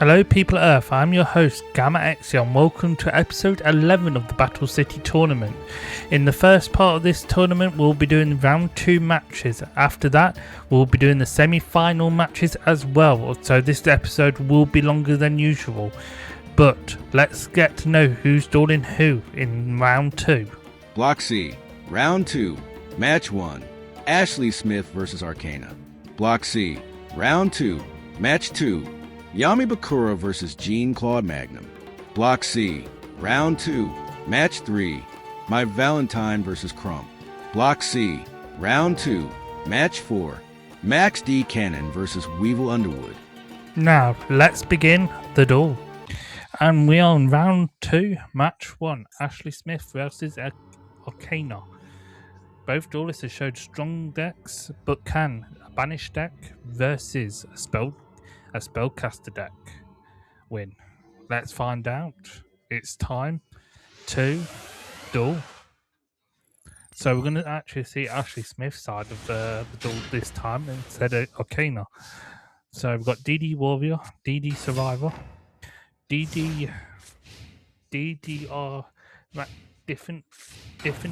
Hello people of Earth, I'm your host Gamma Exia and welcome to episode 11 of the Battle City tournament. In the first part of this tournament we'll be doing round 2 matches. After that we'll be doing the semi-final matches as well, so this episode will be longer than usual. But let's get to know who's dueling who in round 2. Block C, round 2, match 1, Ashley Smith vs Arcana. Block C, round 2, match 2, Yami Bakura vs Jean-Claude Magnum. Block C, round 2, match 3, My Valentine vs Crump. Block C, round 2, match 4, Max D. Cannon vs Weevil Underwood. Now let's begin the duel. And we are on round 2, match 1, Ashley Smith versus Arcana. Both duelists have showed strong decks, but can a banished deck versus a spellcaster deck win? Let's find out. It's time to duel. So we're going to actually see Ashley Smith's side of the duel this time instead of Arcana. So we've got DD Warrior, DD Survivor, DD are different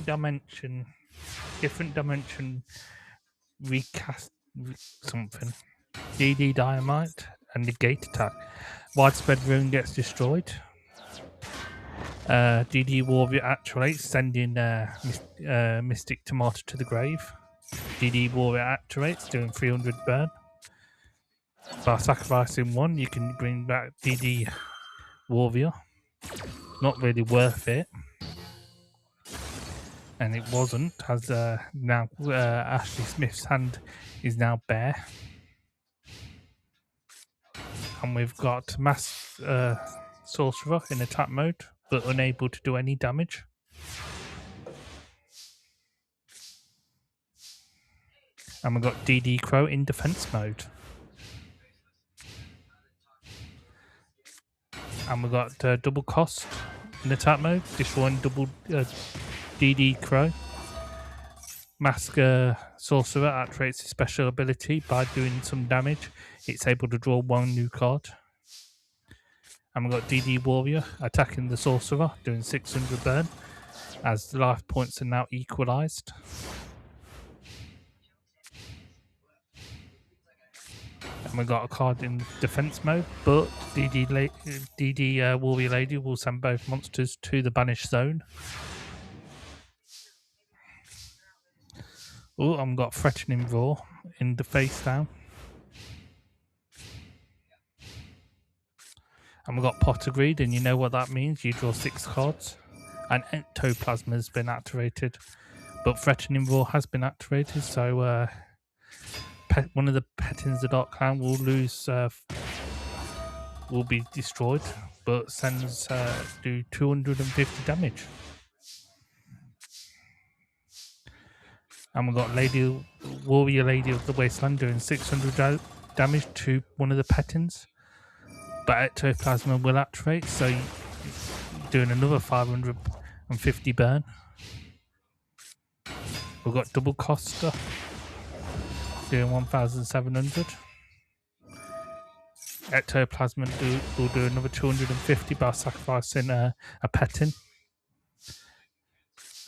dimension recast something. DD Dynamite and Negate Attack. Widespread Ruin gets destroyed. DD Warrior activates, sending Mystic Tomato to the grave. DD Warrior activates, doing 300 burn. By sacrificing one, you can bring back DD Warrior. Not really worth it. And it wasn't, as now Ashley Smith's hand is now bare. And we've got Mass Sorcerer in attack mode, but unable to do any damage. And we've got DD Crow in defense mode. And we've got double cost in attack mode, destroying double DD Crow. Mask Sorcerer activates his special ability by doing some damage. It's able to draw one new card. And we've got DD Warrior attacking the Sorcerer, doing 600 burn, as the life points are now equalised. And we've got a card in defense mode, but DD Warrior Lady will send both monsters to the banished zone. Oh, I've got Threatening Roar in the face down. And we've got Potter Greed, and you know what that means. You draw 6 cards. And Ectoplasma has been activated. But Threatening Roar has been activated, so one of the pet in the Dark Clan will lose, will be destroyed, but sends do 250 damage. And we've got Warrior Lady of the Wasteland doing 600 damage to one of the Petins. But Ectoplasma will activate, so doing another 550 burn. We've got double Costa doing 1,700. Ectoplasma will do another 250 by sacrificing a Petin.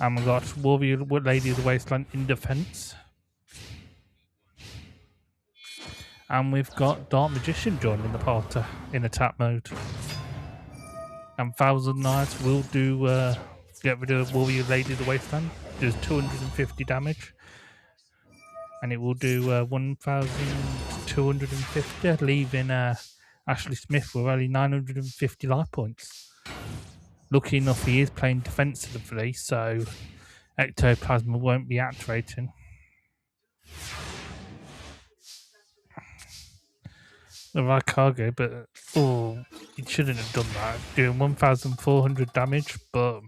And we've got Warrior Lady of the Wasteland in defense. And we've got Dark Magician joining the party in attack mode. And Thousand Knights will do get rid of Warrior Lady of the Wasteland. Does 250 damage. And it will do 1,250, leaving Ashley Smith with only 950 life points. Lucky enough, he is playing defensively, so Ectoplasma won't be activating. The right cargo, but he shouldn't have done that. Doing 1,400 damage, but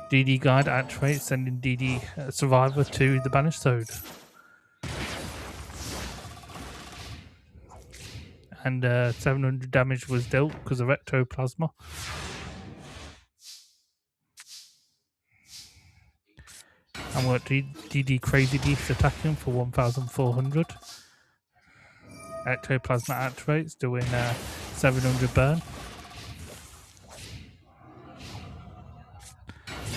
DD Guide activates, sending DD Survivor to the banished zone. And 700 damage was dealt because of Ectoplasma. And we've got DD Crazy Beast attacking for 1,400. Ectoplasma activates, doing 700 burn.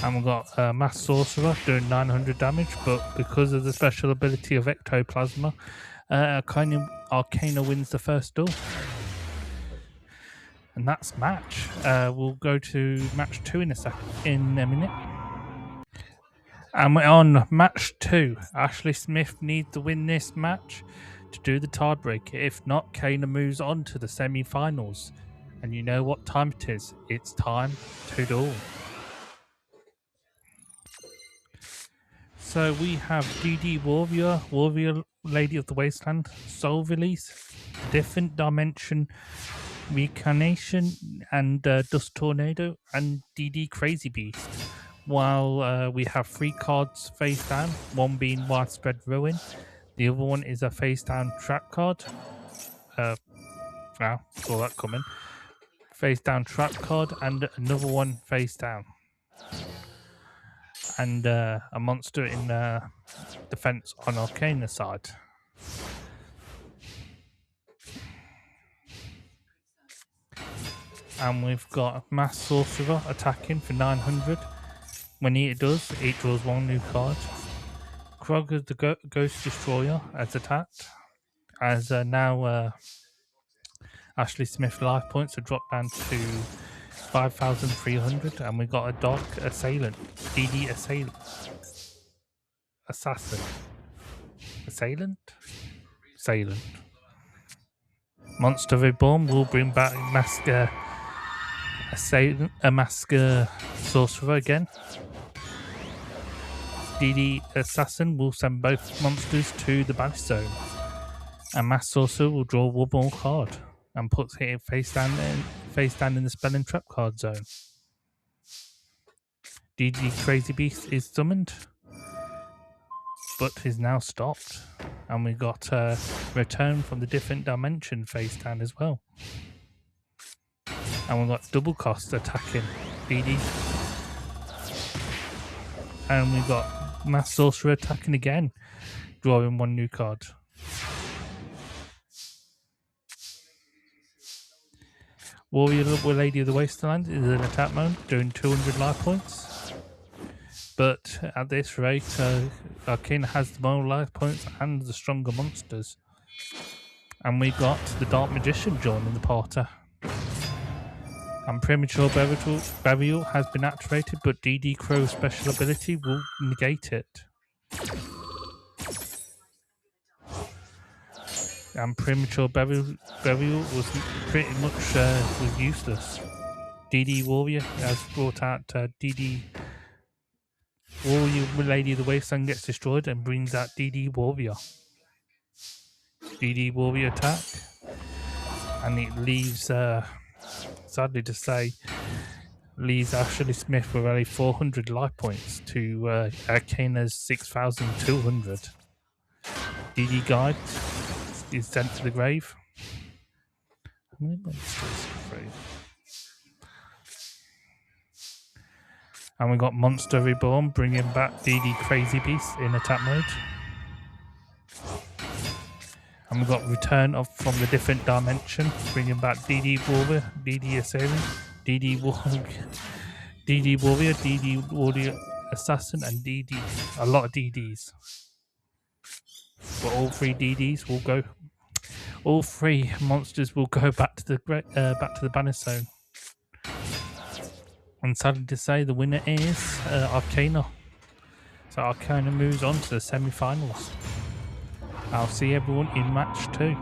And we've got Mass Sorcerer doing 900 damage, but because of the special ability of Ectoplasma, Arcana wins the first duel. And that's match. We'll go to match 2 in a minute. And we're on match 2. Ashley Smith needs to win this match to do the tiebreaker. If not, Kana moves on to the semi-finals. And you know what time it is. It's time to duel. So we have DD Warrior, Warrior Lady of the Wasteland, Soul Release, Different Dimension, Reincarnation, and Dust Tornado, and DD Crazy Beast. While we have 3 cards face down, one being Widespread Ruin, the other one is a face down trap card. Wow, saw that coming. Face down trap card, and another one face down. And a monster in defense on Arcana side. And we've got Mass Sorcerer attacking for 900. When it does, it draws 1 new card. Krog the Ghost Destroyer has attacked. As now Ashley Smith life points have dropped down to 5,300, and we've got a Dark Assailant, DD Assailant. Assassin. Assailant? Assailant. Monster Reborn will bring back a Masker Sorcerer again. DD Assassin will send both monsters to the banish zone. And Mass Sorcerer will draw one more card and puts it face down in the spell and trap card zone. DD Crazy Beast is summoned, but is now stopped. And we got Return from the Different Dimension face down as well. And we've got double cost attacking DD. And we've got Mass Sorcerer attacking again, drawing 1 new card. Warrior Lady of the Wasteland is in attack mode, doing 200 life points. But at this rate, Arcana has the more life points and the stronger monsters. And we got the Dark Magician joining the party. And Premature Burial has been activated, but DD Crow's special ability will negate it. And Premature Burial was pretty much was useless. DD Warrior has brought out DD Warrior Lady of the Wasteland gets destroyed and brings out DD Warrior. DD Warrior attack. And it leaves, sadly to say, leaves Ashley Smith with only 400 life points to Arcana's 6,200. DD Guide is sent to the grave. How many monsters afraid? And we got Monster Reborn bringing back DD Crazy Beast in attack mode. And we got Return from the Different Dimension bringing back DD Warrior, DD Assailant, DD Warrior, DD Warrior Assassin, and DD. A lot of DDs. But all 3 DDs will go. All 3 monsters will go back to the banish zone. And sadly to say, the winner is Arcana. So Arcana moves on to the semi-finals. I'll see everyone in match 2.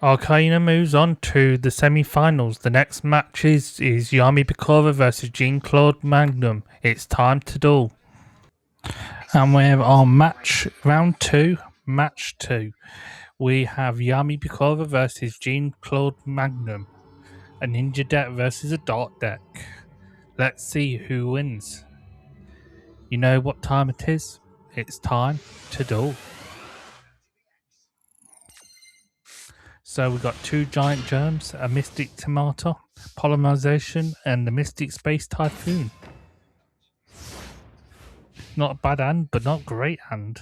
Arcana moves on to the semi-finals. The next match is Yami Bakura versus Jean-Claude Magnum. It's time to duel. And we're on round 2, match 2. We have Yami Bakura versus Jean-Claude Magnum. A ninja deck versus a dark deck. Let's see who wins. You know what time it is? It's time to duel. So we've got 2 giant germs, a Mystic Tomato, Polymerization, and the Mystic Space Typhoon. Not a bad hand, but not great hand.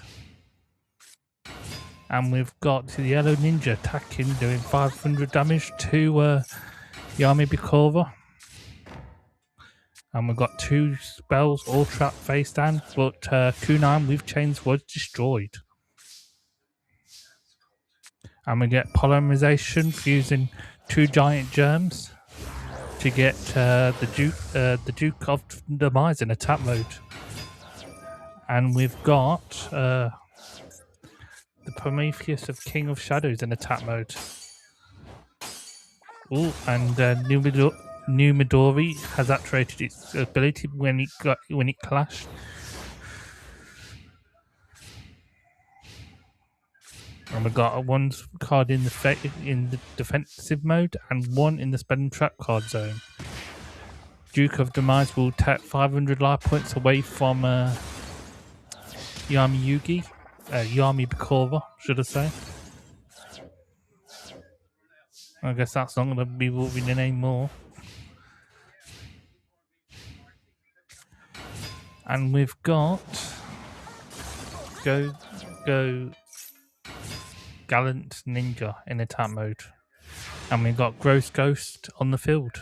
And we've got the Yellow Ninja attacking, doing 500 damage to Yami Bikova. And we've got 2 spells, all trap face down, but Kunai with Chains was destroyed. And we get polymerization using 2 giant germs to get the Duke of Demise in attack mode. And we've got the Prometheus of King of Shadows in attack mode. Ooh, and New Midori has activated its ability when it clashed. And we've got 1 card in the defensive mode and 1 in the spell and trap card zone. Duke of Demise will take 500 life points away from Yami Bikova, should I say. I guess that's not going to be moving in anymore. And we've got Go Gallant Ninja in attack mode. And we've got Gross Ghost on the field.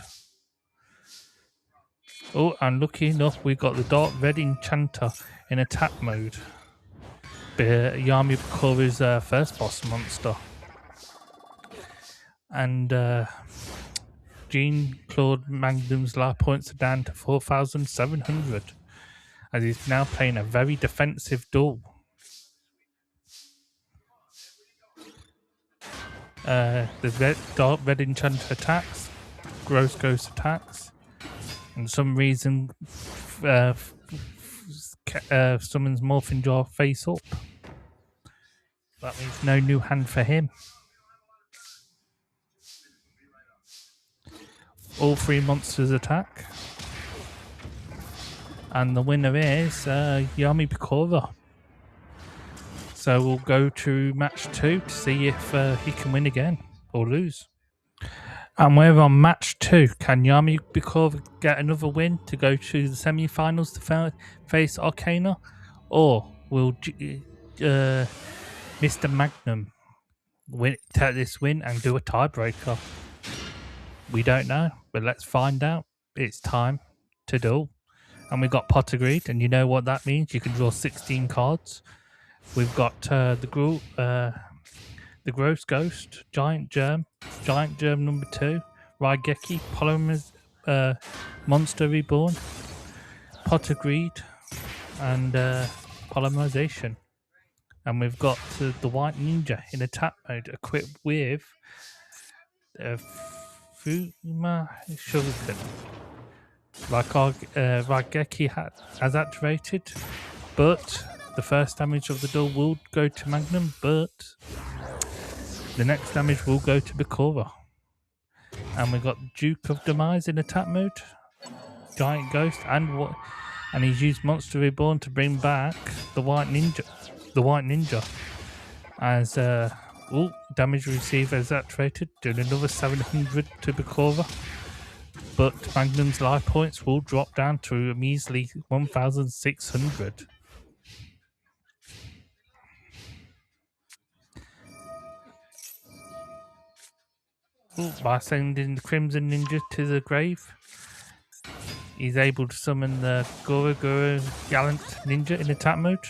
Oh, and lucky enough, we've got the Dark Red Enchanter in attack mode. Yami Bikova's first boss monster. And Jean-Claude Magnum's life points are down to 4,700. As he's now playing a very defensive duel. The Dark Red Enchanter attacks, Gross Ghost attacks, and for some reason summons Morphin Jar face up. That means no new hand for him. All 3 monsters attack. And the winner is Yami Bikova. So we'll go to match 2 to see if he can win again or lose. And we're on match 2. Can Yami Bikova get another win to go to the semi-finals to face Arcana? Or will Mr. Magnum take this win and do a tiebreaker? We don't know, but let's find out. It's time to duel. And we've got Pot Agreed, and you know what that means. You can draw 16 cards. We've got the Gross Ghost, Giant Germ number 2, Raigeki, Monster Reborn, Pot Agreed, and Polymerization. And we've got the White Ninja in attack mode, equipped with Fuma Shuriken. Raigeki has activated, but the first damage of the duel will go to Magnum, but the next damage will go to Bikova. And we've got Duke of Demise in attack mode, Giant Ghost, and he's used Monster Reborn to bring back the White Ninja. As damage received is activated, doing another 700 to Bikova. But Magnum's life points will drop down to a measly 1,600. By sending the Crimson Ninja to the grave, he's able to summon the Goro Gallant Ninja in attack mode.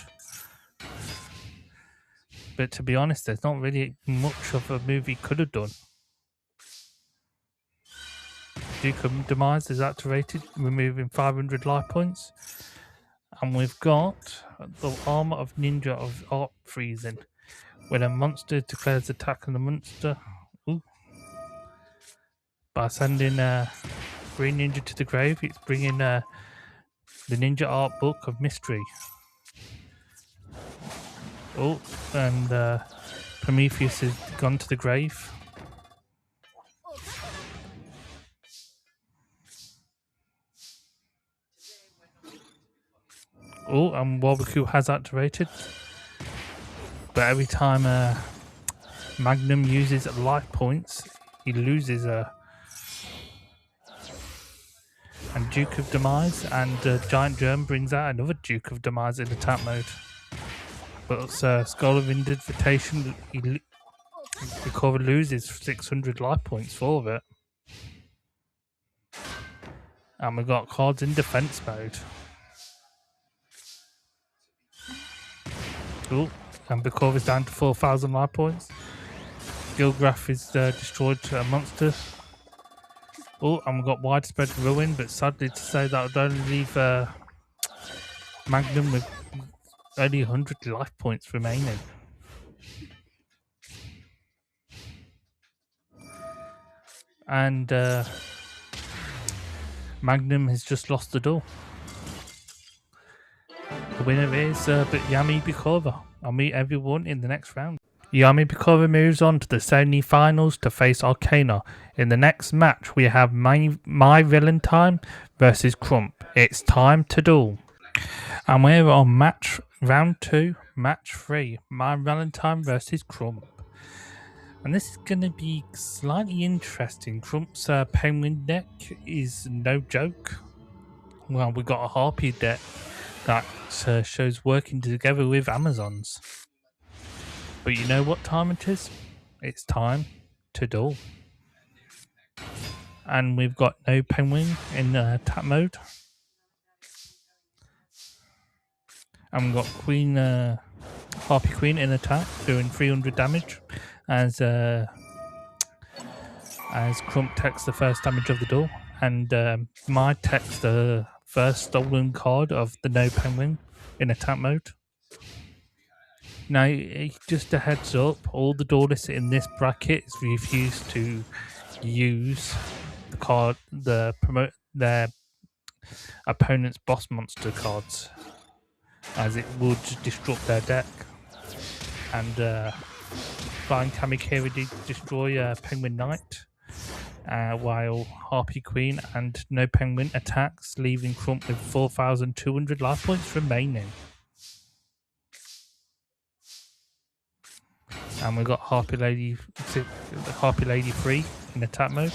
But to be honest, there's not really much of a move he could have done. Duke of Demise is activated, removing 500 life points. And we've got the Armor of Ninja of Art Freezing. When a monster declares attack on the monster, by sending Green Ninja to the grave, it's bringing the Ninja Art Book of Mystery. And Prometheus has gone to the grave. And Barbecue has activated. But every time Magnum uses life points, he loses and Duke of Demise, and Giant Germ brings out another Duke of Demise in attack mode. But Skull of Invitation, Recover loses 600 life points for it. And we've got cards in defense mode. Oh, and Recover's down to 4,000 life points. Gilgraph is destroyed to a monster. Oh, and we've got Widespread Ruin, but sadly to say that would only leave Magnum with only 100 life points remaining. And Magnum has just lost the duel. The winner is Yami Bikova. I'll meet everyone in the next round. Yami Bikova moves on to the semi-finals to face Arcana. In the next match, we have My Valentine versus Crump. It's time to duel. And we're on round 2, match 3. My Valentine versus Crump. And this is going to be slightly interesting. Crump's penguin deck is no joke. Well, we got a Harpy deck that shows working together with Amazons. But you know what time it is? It's time to duel. And we've got no penguin in attack mode. And we've got Harpy Queen in attack, doing 300 damage as Crump takes the first damage of the duel, and my takes the first stolen card of the no penguin in attack mode. Now, just a heads up, all the duelists in this bracket refuse to use the card, their opponent's boss monster cards, as it would disrupt their deck. And Flying Kamikiri did destroy Penguin Knight, while Harpy Queen and no penguin attacks, leaving Crump with 4,200 life points remaining. And we've got Harpy Lady 3 in attack mode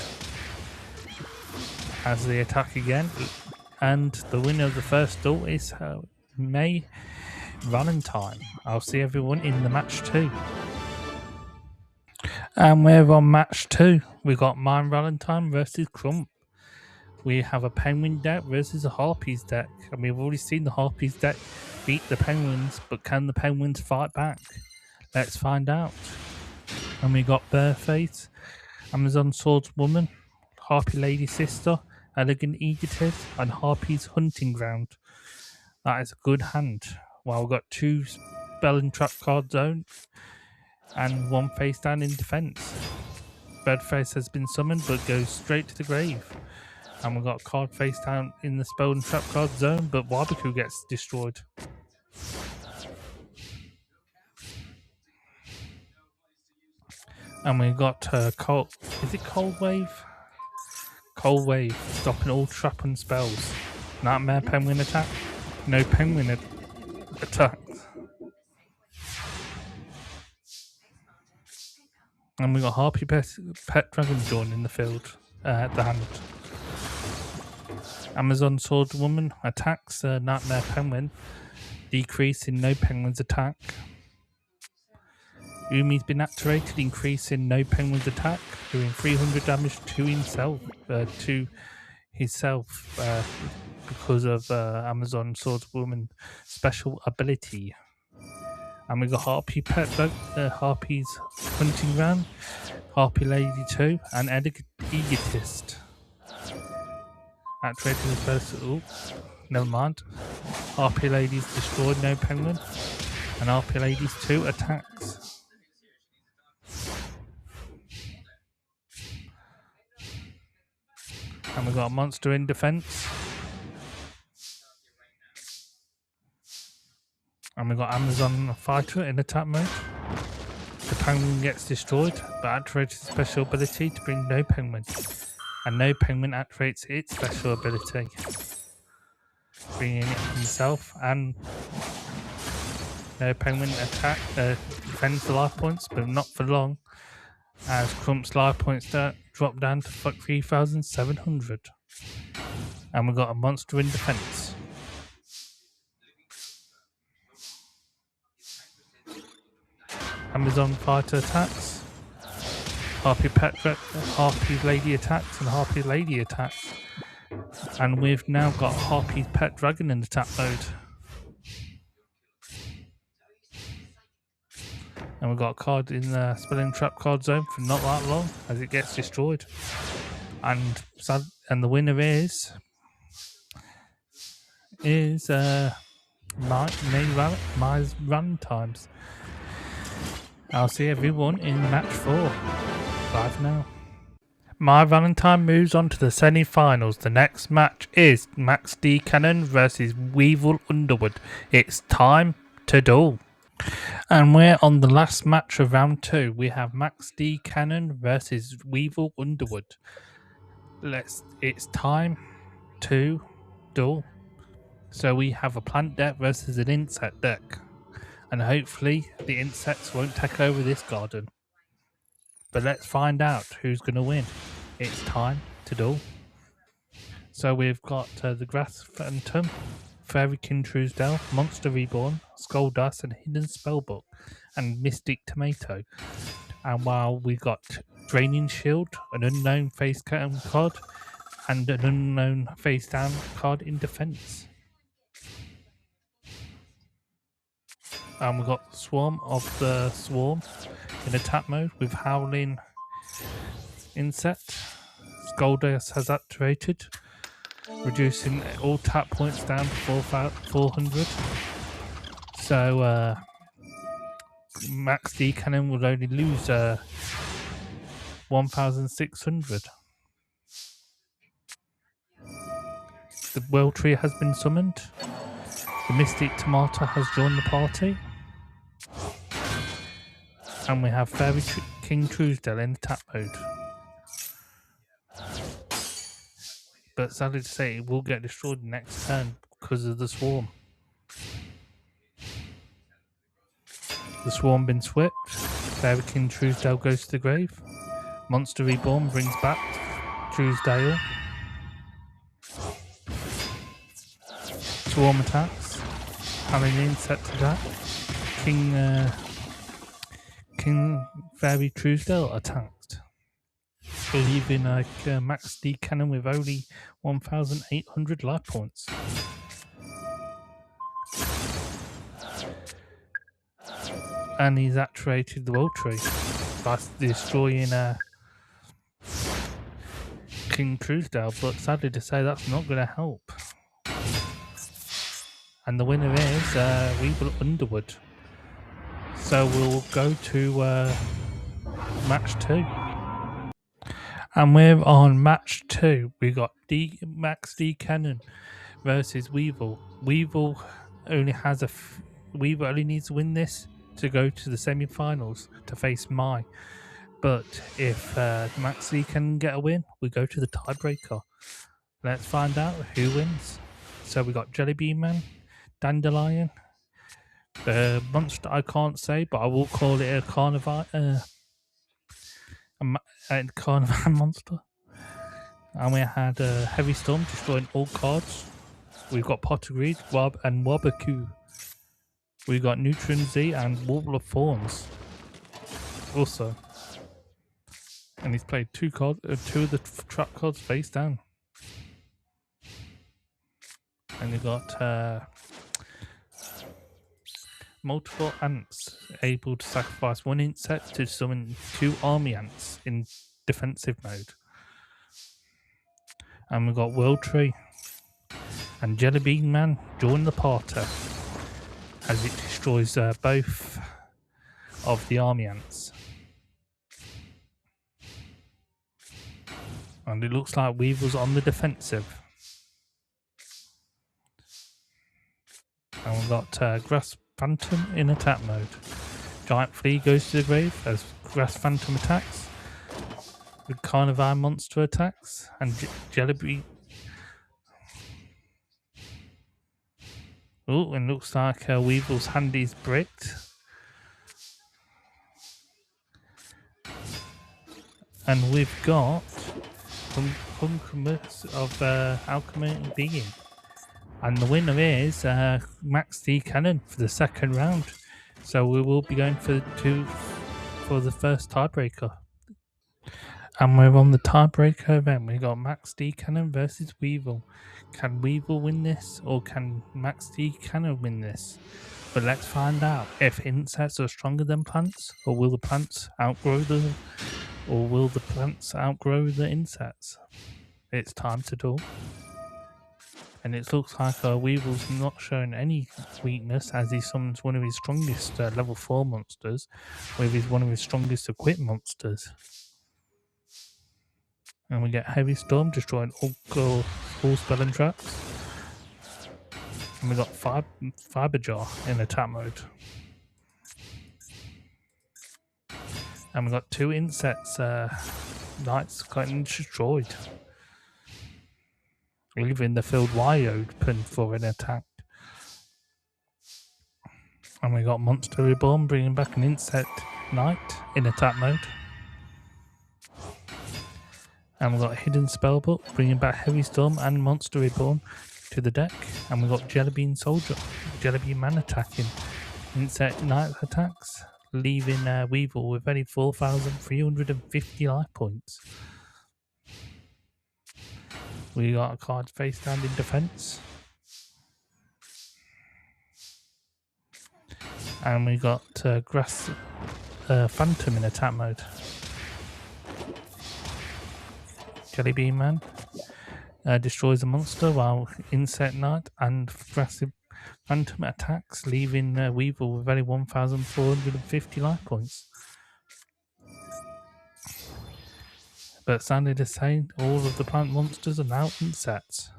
as they attack again. And the winner of the first duel is May Valentine. I'll see everyone in the match 2. And we're on match 2. We got My Valentine versus Crump. We have a Penguin deck versus a Harpies deck. And we've already seen the Harpies deck beat the Penguins, but can the Penguins fight back? Let's find out. And we got Bearface, Amazon Swordswoman, Harpy Lady Sister, Elegant Egotist, and Harpy's Hunting Ground. That is a good hand. Well, we've got 2 spell and trap card zone and 1 face down in defense. Birdface has been summoned but goes straight to the grave. And we've got a card face down in the spell and trap card zone, but Barbecue gets destroyed. And we've got Cold Wave? Cold Wave, stopping all trap and spells. Nightmare Penguin attack. No penguin attack. And we got Harpy Pet Dragon Dawn in the field, at the hand. Amazon Swordwoman attacks Nightmare Penguin, decreasing no penguin's attack. Umi's been activated, increasing no penguin's attack, doing 300 damage to himself, because of Amazon Swordswoman special ability. And we got Harpy Harpy's Hunting Ground, Harpy Lady 2, and Egotist. Activated the first. Oh, never mind. Harpy Lady's destroyed no penguin, and Harpy Lady's 2 attacks. And we got a monster in defense. And we got Amazon Fighter in attack mode. The penguin gets destroyed, but activates its special ability to bring no penguin. And no penguin activates its special ability, bringing it himself. And no penguin defends the life points, but not for long, as Crump's life points drop down to 3,700. And we got a monster in defense. Amazon Fighter attacks, Harpy Lady attacks, and Harpy Lady attacks. And we've now got Harpy's Pet Dragon in attack mode. And we've got a card in the Spelling Trap card zone for not that long as it gets destroyed. And the winner is my run times. I'll see everyone in match 4 live now. My Valentine moves on to the semi-finals. The next match is Max D. Cannon versus Weevil Underwood. It's time to duel. And we're on the last match of round 2. We have Max D. Cannon versus Weevil Underwood. It's time to duel. So we have a plant deck versus an insect deck. And hopefully the insects won't take over this garden. But let's find out who's going to win. It's time to duel. So we've got the Grass Phantom, Fairy King Truesdale, Monster Reborn, Skull Dust, and Hidden Spellbook, and Mystic Tomato. And while we got Draining Shield, an unknown face down card, and an unknown face down card in defense. And we've got Swarm of the Swarm in attack mode with Howling Insect. Skoldas has activated, reducing all tap points down to 400. So Max D Cannon will only lose 1,600. The World Tree has been summoned. The Mystic Tomato has joined the party. And we have Fairy King Truesdale in attack mode. But sadly to say, it will get destroyed next turn because of the Swarm. The Swarm been swept. Fairy King Truesdale goes to the grave. Monster Reborn brings back Truesdale. Swarm attacks. Having an insect attack. King Fairy Truesdale attacked, leaving Max D Cannon with only 1,800 life points. And he's activated the World Tree by destroying King Truesdale, but sadly to say that's not going to help. And the winner is Weevil Underwood. So we'll go to match 2. And we're on match 2. We got Max D Cannon versus Weevil. Weevil only needs to win this to go to the semi-finals to face Mai. But if Max D can get a win, we go to the tiebreaker. Let's find out who wins. So we got Jellybean Man, Dandelion, the monster I can't say, but I will call it a Carnival monster. And we had Heavy Storm destroying all cards. We've got Pottergreed, and Wabaku. We've got Neutron Z and Wall of Thorns. Also. And he's played two of the trap cards face down. And you've got multiple ants able to sacrifice one insect to summon 2 army ants in defensive mode. And we've got World Tree and Jellybean Man join the party as it destroys both of the army ants. And it looks like Weaver's on the defensive. And we've got Grass Phantom in attack mode. Giant Flea goes to the grave as Grass Phantom attacks. The Carnivore Monster attacks. And Jellybean. Oh, and looks like Weevil's hand is bricked. And we've got Hunkrummus of Alchemy Being. And the winner is Max D Cannon for the second round. So we will be going for the first tiebreaker. And we're on the tiebreaker event. We got Max D Cannon versus Weevil. Can Weevil win this, or can Max D Cannon win this? But let's find out if insects are stronger than plants, or will the plants outgrow the insects? It's time to duel. And it looks like Weevil's not showing any weakness, as he summons one of his strongest level 4 monsters with one of his strongest equipped monsters. And we get Heavy Storm, destroying all spell and traps. And we got Fiber Jar in attack mode. And we got 2 insects, knights getting destroyed, leaving the field wide open for an attack. And we got Monster Reborn, bringing back an insect knight in attack mode. And we've got Hidden Spellbook, bringing back Heavy Storm and Monster Reborn to the deck. And we've got Jellybean Soldier, Jellybean Man attacking insect knight attacks, leaving Weevil with only 4,350 life points. We got a card face down in defense. And we got Grass Phantom in attack mode. Jellybean Man destroys a monster, while Insect Knight and Grass Phantom attacks, leaving Weevil with only 1,450 life points. But sadly to say, all of the plant monsters are now insects.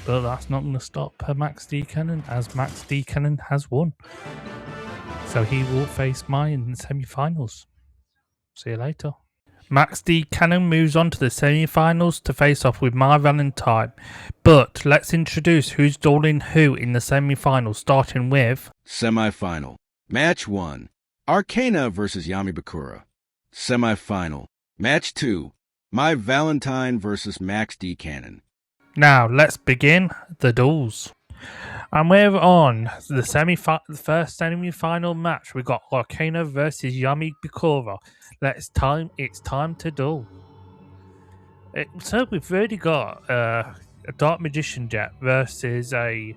But that's not going to stop Max D Cannon, as Max D Cannon has won. So he will face Mai in the semi-finals. See you later. Max D Cannon moves on to the semi-finals to face off with Mai Valentine. But let's introduce who's dueling who in the semi-finals, starting with... Semi-final. Match 1. Arcana versus Yami Bakura. Semi-final. Match 2. Mai Valentine versus Max D Cannon. Now, let's begin the duels. And we're on the first semi-final match. We've got Arcana versus Yami Bakura. It's time to duel. So we've already got a Dark Magician deck versus a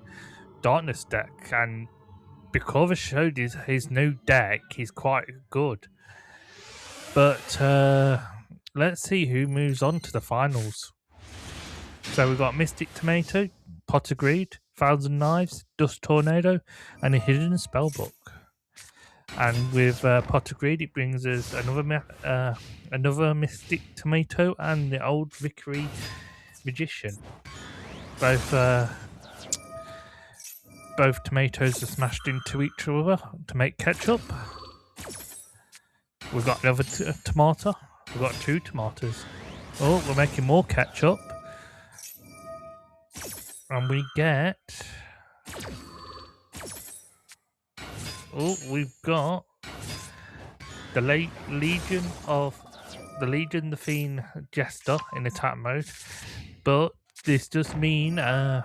Darkness deck, and Bakura showed his new deck. He's quite good. But let's see who moves on to the finals. So we've got Mystic Tomato, Pot of Greed, Thousand Knives, Dust Tornado, and a Hidden Spellbook. And with Pot of Greed, it brings us another Mystic Tomato and the Old Vickery Magician. Both tomatoes are smashed into each other to make ketchup. We've got another tomato. We've got 2 tomatoes. Oh, we're making more ketchup. And we get... Oh, we've got the Legion, the Fiend Jester in attack mode. But this does mean, if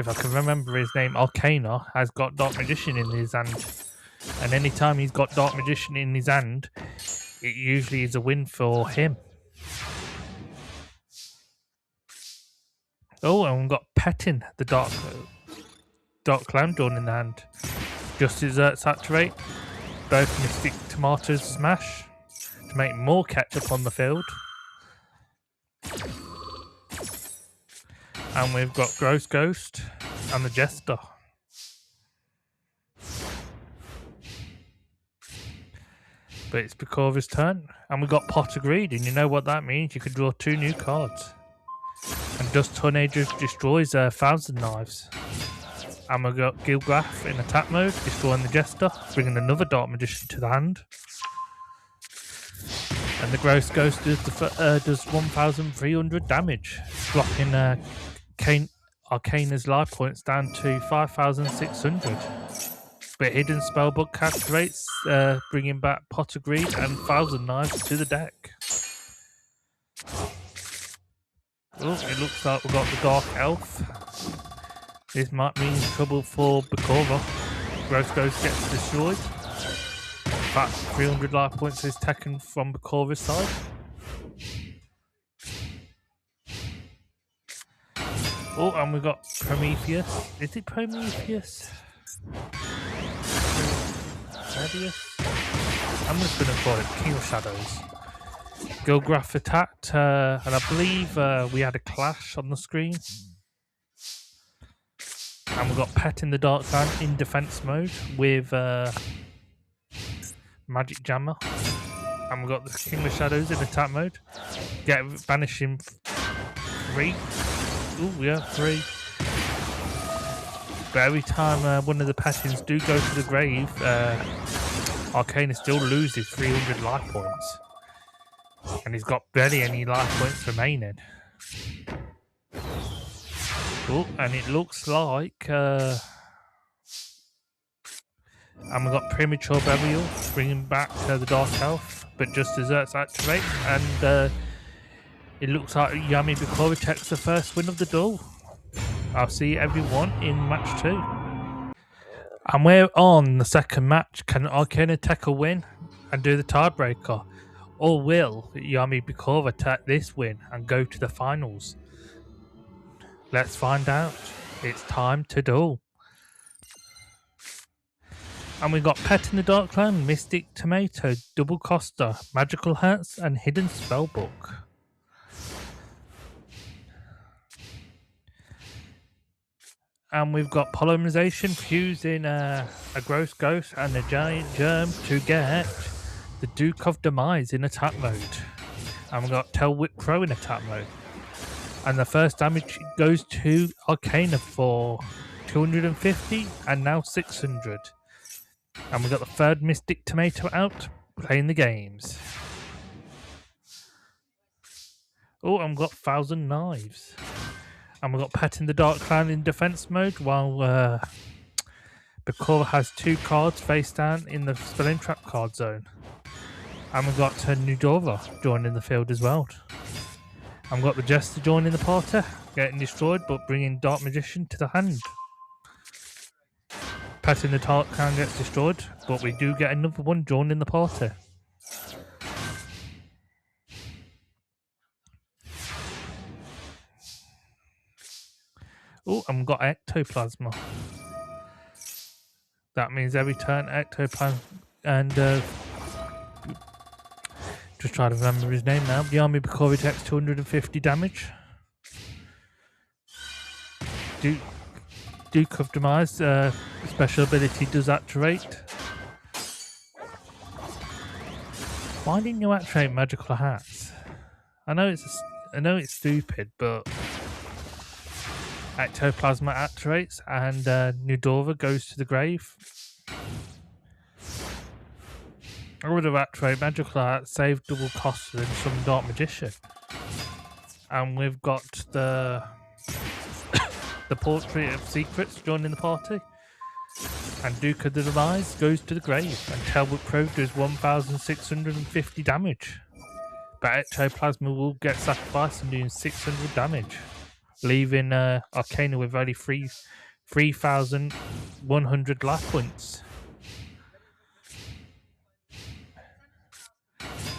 I can remember his name, Arcana has got Dark Magician in his hand. And anytime he's got Dark Magician in his hand, it usually is a win for him. Oh, and we've got Petting, the Dark Clown Dawn in the hand. Just Desert Saturate. Both Mystic Tomatoes smash to make more ketchup on the field. And we've got Gross Ghost and the Jester. But it's Bakura's turn. And we've got Pot of Greed, and you know what that means. You can draw 2 new cards. And Dust Tornado destroys 1,000 Knives. And we've got Gilgraf in attack mode, destroying the Jester, bringing another Dark Magician to the hand. And the Gross Ghost does 1,300 damage, dropping Arcana's life points down to 5,600. But Hidden Spellbook activates, bringing back Pot of Greed and 1,000 Knives to the deck. Oh, it looks like we've got the Dark Elf. This might mean trouble for Bakura. Gross Ghost gets destroyed. That 300 life points is taken from Bakora's side. Oh, and we've got Prometheus. Is it Prometheus? Prometheus? I'm just going to call it King of Shadows. Gilgraph attacked, and I believe we had a clash on the screen. And we've got Pet in the Dark Land in defense mode with Magic Jammer. And we've got the King of Shadows in attack mode. Banishing 3. Oh, yeah, 3. But every time one of the Petins do go to the grave, Arcana still loses 300 life points. And he's got barely any life points remaining. Oh, and it looks like... and we've got Premature Burial, bringing back the Dark Elf, but just desserts activate, and it looks like Yami Bakura takes the first win of the duel. I'll see everyone in match 2. And we're on the second match. Can Arcana take a win and do the tiebreaker? Or will Yami Bakura take this win and go to the finals? Let's find out. It's time to duel. And we've got Pet in the Dark Land, Mystic Tomato, Double Costa, Magical Hats, and Hidden Spellbook. And we've got Polymerization, fusing a Gross Ghost and a Giant Germ to get the Duke of Demise in attack mode. And we've got Tail Whip Crow in attack mode. And the first damage goes to Arcana for 250 and now 600. And we've got the third Mystic Tomato out, playing the games. Oh, and we've got 1,000 Knives. And we've got Pet in the Dark Land in defense mode, while Bakura has 2 cards face down in the Spelling Trap card zone. And we've got Nudora joining the field as well. And we've got the Jester joining the party, getting destroyed, but bringing Dark Magician to the hand. Pet in the Dark Land gets destroyed, but we do get another one joining the party. Oh, and we've got Ectoplasma. That means every turn Ectoplasma and just trying to remember his name now. Yami Bakura takes 250 damage. Duke of Demise special ability does activate. Why didn't you activate Magical Hats? I know it's stupid, but Ectoplasma activates and Nudora goes to the grave. I would have activated Magical Hat, saved double cost and some Dark Magician. And we've got the Portrait of Secrets joining the party. And Duke of the Demise goes to the grave. And Tailwood Crow does 1,650 damage. But Ectoplasma will get sacrificed and doing 600 damage. Leaving Arcana with only 3,100 life points.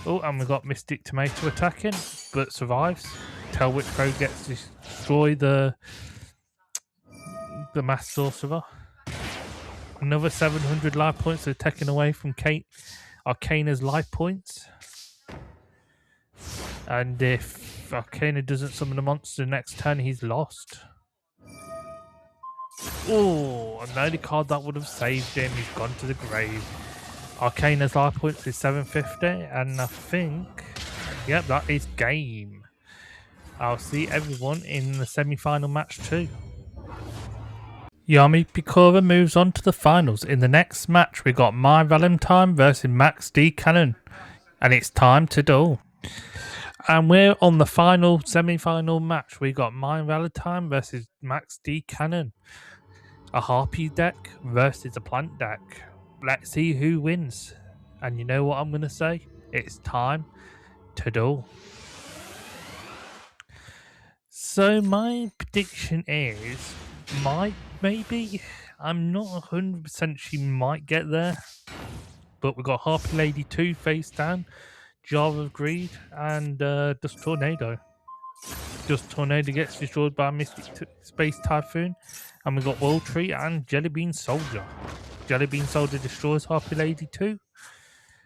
Oh, and we've got Mystic Tomato attacking, but survives. Tailwhip Crow gets to destroy the Mass Sorcerer. Another 700 life points are taken away from Arcana's life points. And if Arcana doesn't summon a monster next turn, he's lost. Oh, and the only card that would have saved him, he's gone to the grave. Arcana's life points is 750, and I think, yep, that is game. I'll see everyone in the semi-final match too. Yami Bakura moves on to the finals. In the next match, we got My Valentine versus Max D. Cannon, and it's time to duel. And we're on the final semi-final match. We got My Valentine versus Max D. Cannon, a Harpy deck versus a Plant deck. Let's see who wins. And you know what I'm going to say? It's time to duel. So my prediction is, maybe, I'm not 100% she might get there. But we've got Harpy Lady 2 face down, Jar of Greed, and Dust Tornado. Dust Tornado gets destroyed by Mystic Space Typhoon. And we've got World Tree and Jellybean Soldier. Jellybean Soldier destroys Harpy Lady 2.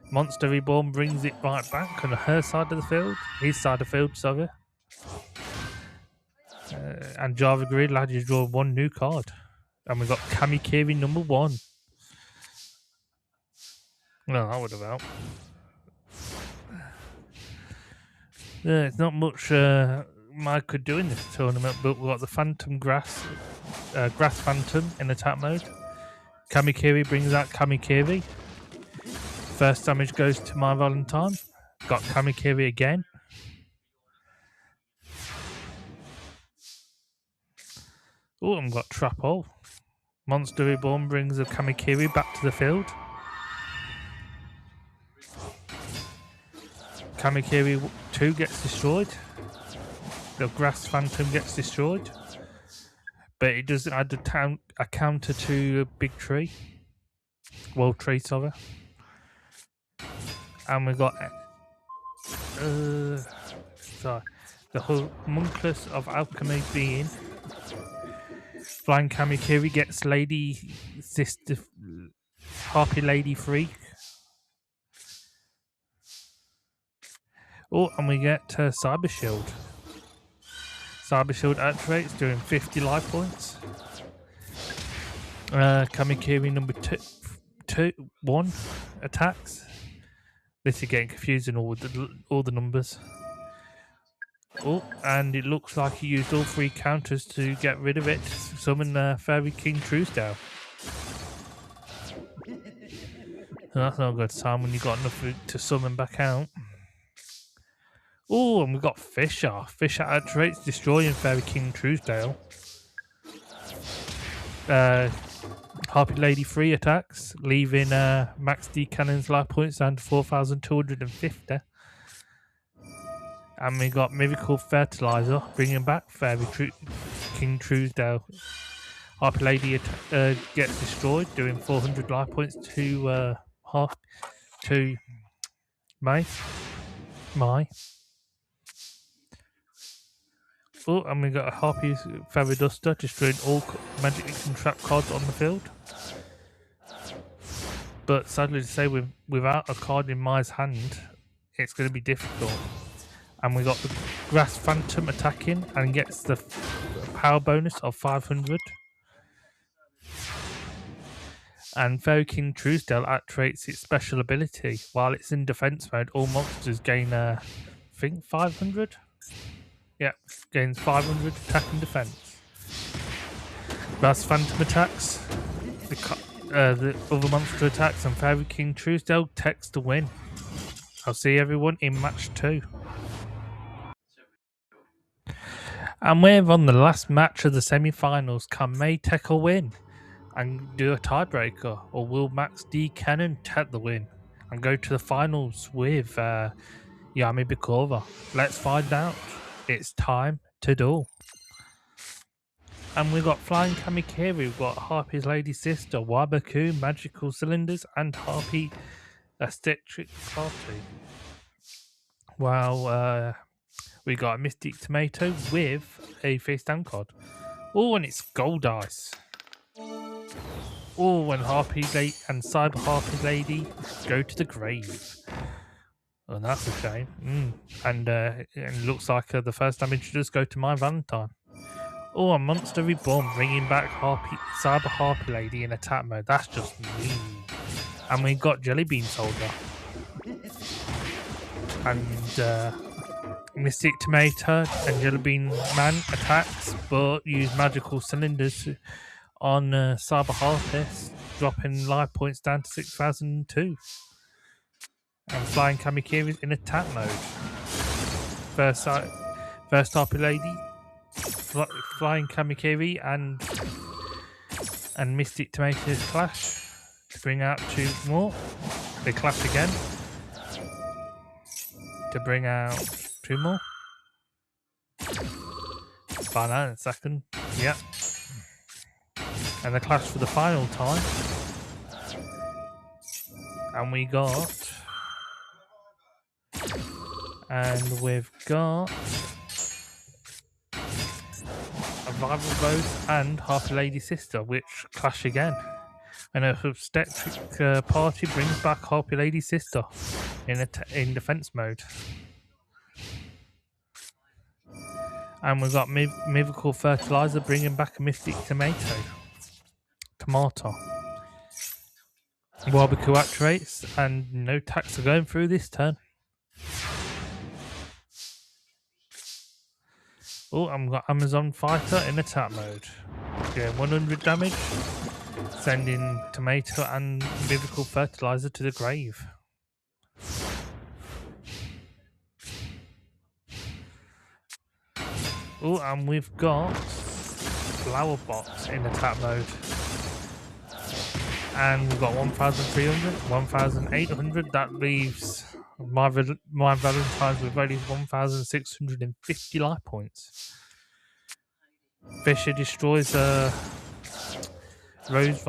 Monster Reborn brings it right back on her side of the field. His side of the field, sorry. And Java Grid allowed you to draw one new card. And we've got Kamikiri number 1. Well, that would have helped. There's not much Mike could do in this tournament, but we've got the Phantom Grass Phantom in attack mode. Kamikiri brings out Kamikiri. First damage goes to my Valentine. Got Kamikiri again. Oh, and got Trap Hole. Monster Reborn brings the Kamikiri back to the field. Kamikiri 2 gets destroyed. The Grass Phantom gets destroyed. But it doesn't add a counter to Big Tree. World Tree, sorry. And we've got the Homunculus of Alchemy being. Flying Kamikiri gets Lady Sister Harpy Lady Freak. Oh, and we get Cyber Shield. Cyber Shield activates, doing 50 life points. Kamikiri number 1 attacks. This is getting confusing, all the numbers. Oh, and it looks like he used all 3 counters to get rid of it. Summon Fairy King Truesdale. That's not a good time when you got enough to summon back out. Oh, and we've got Fisher. Fisher activates, destroying Fairy King Truesdale. Harpy Lady 3 attacks, leaving Max D Cannon's life points down to 4,250. And we got Miracle Fertilizer, bringing back Fairy King Truesdale. Harpy Lady gets destroyed, doing 400 life points to Mai. Oh, and we got a Harpy Feather Duster, destroying all Magic and Trap cards on the field. But sadly to say, without a card in Mai's hand, it's going to be difficult. And we got the Grass Phantom attacking and gets the power bonus of 500. And Fairy King Truesdale activates its special ability. While it's in defense mode, all monsters gain, I think, 500? Yeah, gains 500 attack and defense. Grass Phantom attacks. The other monster attacks, and Fairy King Truesdale takes the win. I'll see everyone in match 2. And we're on the last match of the semi-finals. Can May take a win and do a tiebreaker, or will Max D Cannon take the win and go to the finals with Yami Bikova? Let's find out. It's time to duel. And we've got Flying Kamikiri, we've got Harpy's Lady Sister, Wabaku, Magical Cylinders, and Harpy Aesthetic Party. While we got a Mystic Tomato with a face down card. Oh, and it's Gold Ice. Oh, and Harpy Lady and Cyber Harpy Lady go to the grave. Oh, that's a shame. And it looks like the first damage does go to my Valentine. Oh, a Monster Reborn bringing back Cyber Harpy Lady in attack mode. That's just mean. And we got Jellybean Soldier. And Mystic Tomato and Jellybean Man attacks, but use Magical Cylinders on Cyber Harpist, dropping life points down to 6,002. And Flying Kamikiri is in attack mode. First Harpy Lady, Flying Kamikiri and Mystic Tomatoes clash to bring out 2 more. They clash again to bring out 2 more. Find out in a second. Yep. And the clash for the final time. And we've got a rival Rose and Half a Lady Sister, which clash again. And a obstetric party brings back Half a Lady Sister in defense mode. And we've got Mythical Fertilizer bringing back a Mystic Tomato. Barbecue activates, and no tax are going through this turn. Oh, I've got Amazon Fighter in attack mode. Doing 100 damage, sending Tomato and Mythical Fertilizer to the grave. Oh, and we've got Flower Box in attack mode. And we've got 1,300, 1,800. That leaves my Valentine's with only 1,650 life points. Fisher destroys a Rose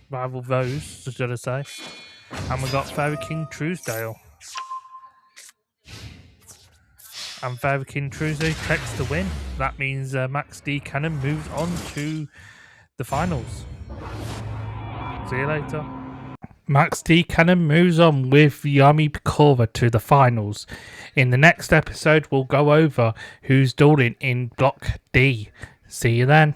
rival Rose, should I say. And we've got Fairy King Truesdale. And Fairy King Truesdale takes the win. That means Max D. Cannon moves on to the finals. See you later. Max D. Cannon moves on with Yami Bakura to the finals. In the next episode, we'll go over who's dueling in Block D. See you then.